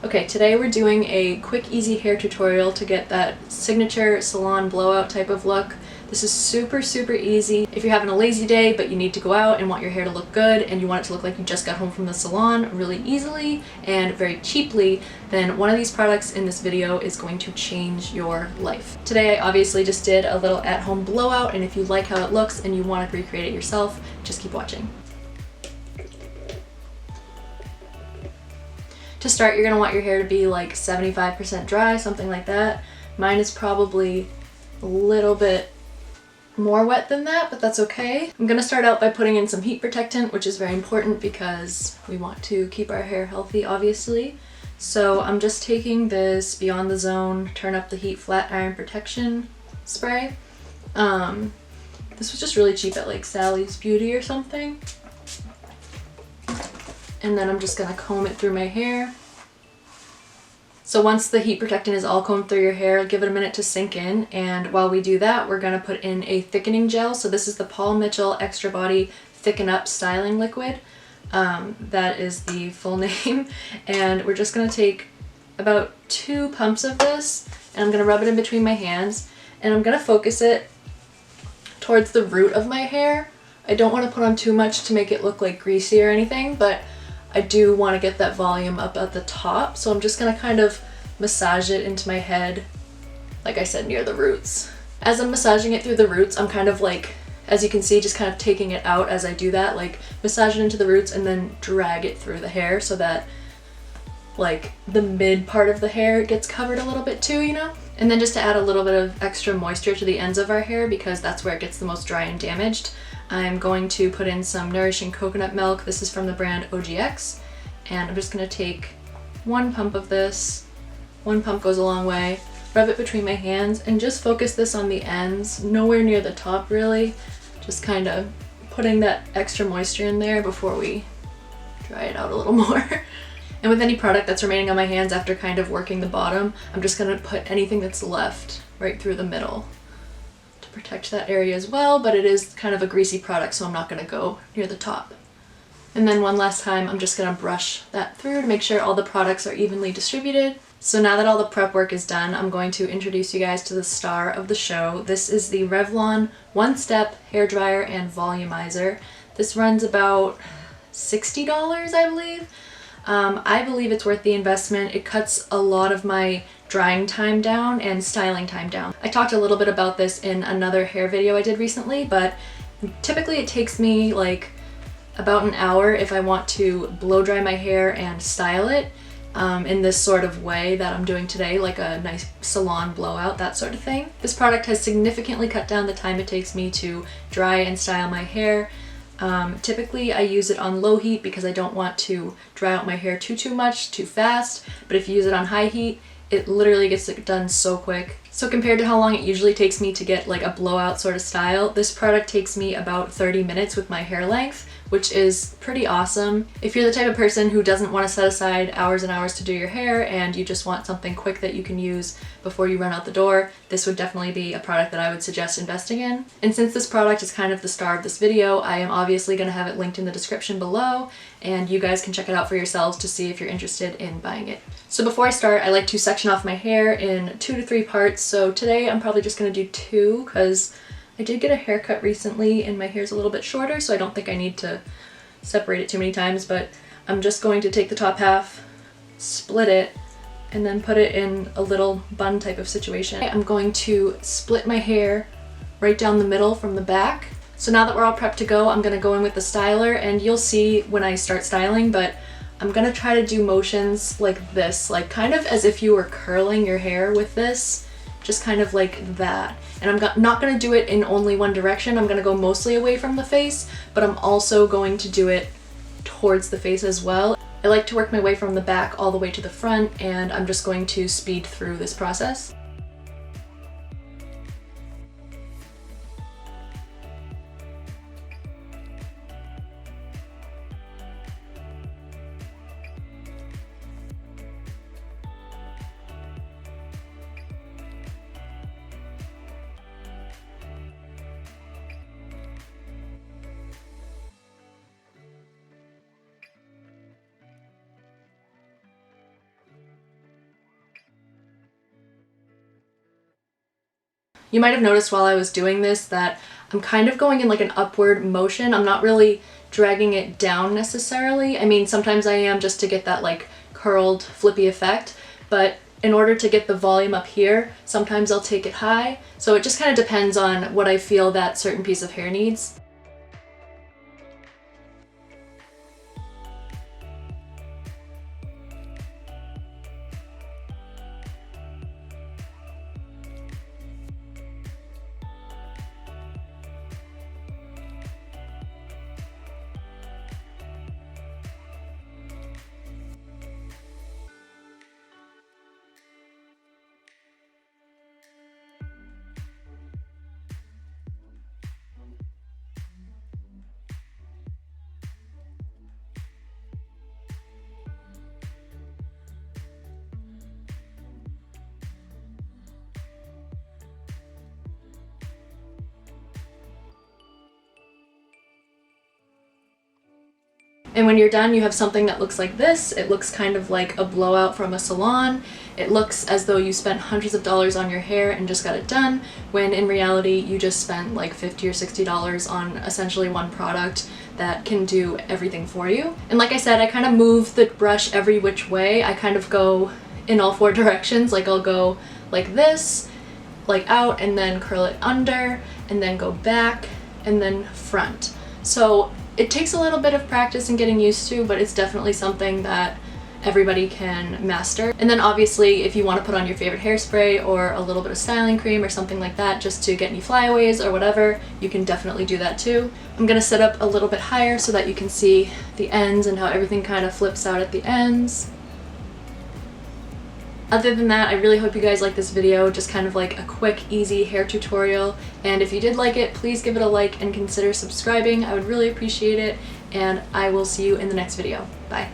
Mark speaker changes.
Speaker 1: Okay, today we're doing a quick, easy hair tutorial to get that signature salon blowout type of look. This is super, super easy. If you're having a lazy day but you need to go out and want your hair to look good and you want it to look like you just got home from the salon really easily and very cheaply, then one of these products in this video is going to change your life. Today I obviously just did a little at-home blowout, and if you like how it looks and you want to recreate it yourself, just keep watching. To start, you're going to want your hair to be like 75% dry, something like that. Mine is probably a little bit more wet than that, but that's okay. I'm going to start out by putting in some heat protectant, which is very important because we want to keep our hair healthy, obviously. So I'm just taking this Beyond the Zone Turn Up the Heat Flat Iron Protection spray. This was just really cheap at like Sally's Beauty or something. And then I'm just gonna comb it through my hair. So once the heat protectant is all combed through your hair, give it a minute to sink in, and while we do that, we're gonna put in a thickening gel. So this is the Paul Mitchell Extra Body Thicken Up Styling Liquid. That is the full name. And we're just gonna take about 2 pumps of this, and I'm gonna rub it in between my hands, and I'm gonna focus it towards the root of my hair. I don't want to put on too much to make it look like greasy or anything, but I do want to get that volume up at the top, so I'm just going to kind of massage it into my head, like I said, near the roots. As I'm massaging it through the roots, I'm kind of like, as you can see, just kind of taking it out as I do that, like massage it into the roots and then drag it through the hair so that like the mid part of the hair gets covered a little bit too, you know? And then just to add a little bit of extra moisture to the ends of our hair, because that's where it gets the most dry and damaged, I'm going to put in some nourishing coconut milk. This is from the brand OGX, and I'm just going to take 1 pump of this. 1 pump goes a long way. Rub it between my hands and just focus this on the ends, nowhere near the top really. Just kind of putting that extra moisture in there before we dry it out a little more. And with any product that's remaining on my hands after kind of working the bottom, I'm just going to put anything that's left right through the middle to protect that area as well, but it is kind of a greasy product, so I'm not going to go near the top. And then one last time, I'm just going to brush that through to make sure all the products are evenly distributed. So now that all the prep work is done, I'm going to introduce you guys to the star of the show. This is the Revlon OneStep Hairdryer and Volumizer. This runs about $60, I believe. I believe it's worth the investment. It cuts a lot of my drying time down and styling time down. I talked a little bit about this in another hair video I did recently, but typically it takes me like about an hour if I want to blow dry my hair and style it in this sort of way that I'm doing today, like a nice salon blowout, that sort of thing. This product has significantly cut down the time it takes me to dry and style my hair. Typically I use it on low heat because I don't want to dry out my hair too much, too fast, but if you use it on high heat, it literally gets it done so quick. So compared to how long it usually takes me to get like a blowout sort of style, this product takes me about 30 minutes with my hair length, which is pretty awesome. If you're the type of person who doesn't want to set aside hours and hours to do your hair and you just want something quick that you can use before you run out the door, this would definitely be a product that I would suggest investing in. And since this product is kind of the star of this video, I am obviously going to have it linked in the description below, and you guys can check it out for yourselves to see if you're interested in buying it. So before I start, I like to section off my hair in 2 to 3 parts. So today I'm probably just going to do 2 because I did get a haircut recently and my hair's a little bit shorter, so I don't think I need to separate it too many times, but I'm just going to take the top half, split it, and then put it in a little bun type of situation. I'm going to split my hair right down the middle from the back. So now that we're all prepped to go, I'm going to go in with the styler, and you'll see when I start styling, but I'm going to try to do motions like this, like kind of as if you were curling your hair with this. Just kind of like that. And I'm not going to do it in only one direction. I'm going to go mostly away from the face, but I'm also going to do it towards the face as well. I like to work my way from the back all the way to the front, and I'm just going to speed through this process. You might have noticed while I was doing this that I'm kind of going in like an upward motion. I'm not really dragging it down necessarily. I mean, sometimes I am just to get that like curled, flippy effect, but in order to get the volume up here, sometimes I'll take it high. So it just kind of depends on what I feel that certain piece of hair needs. And when you're done, you have something that looks like this. It looks kind of like a blowout from a salon. It looks as though you spent hundreds of dollars on your hair and just got it done, when in reality you just spent like $50 or $60 on essentially one product that can do everything for you. And like I said, I kind of move the brush every which way. I kind of go in all four directions. Like I'll go like this, like out, and then curl it under, and then go back, and then front. So it takes a little bit of practice and getting used to, but it's definitely something that everybody can master. And then obviously if you want to put on your favorite hairspray or a little bit of styling cream or something like that just to get any flyaways or whatever, you can definitely do that too. I'm gonna sit up a little bit higher so that you can see the ends and how everything kind of flips out at the ends. Other than that, I really hope you guys like this video, just kind of like a quick, easy hair tutorial. And if you did like it, please give it a like and consider subscribing. I would really appreciate it, and I will see you in the next video. Bye.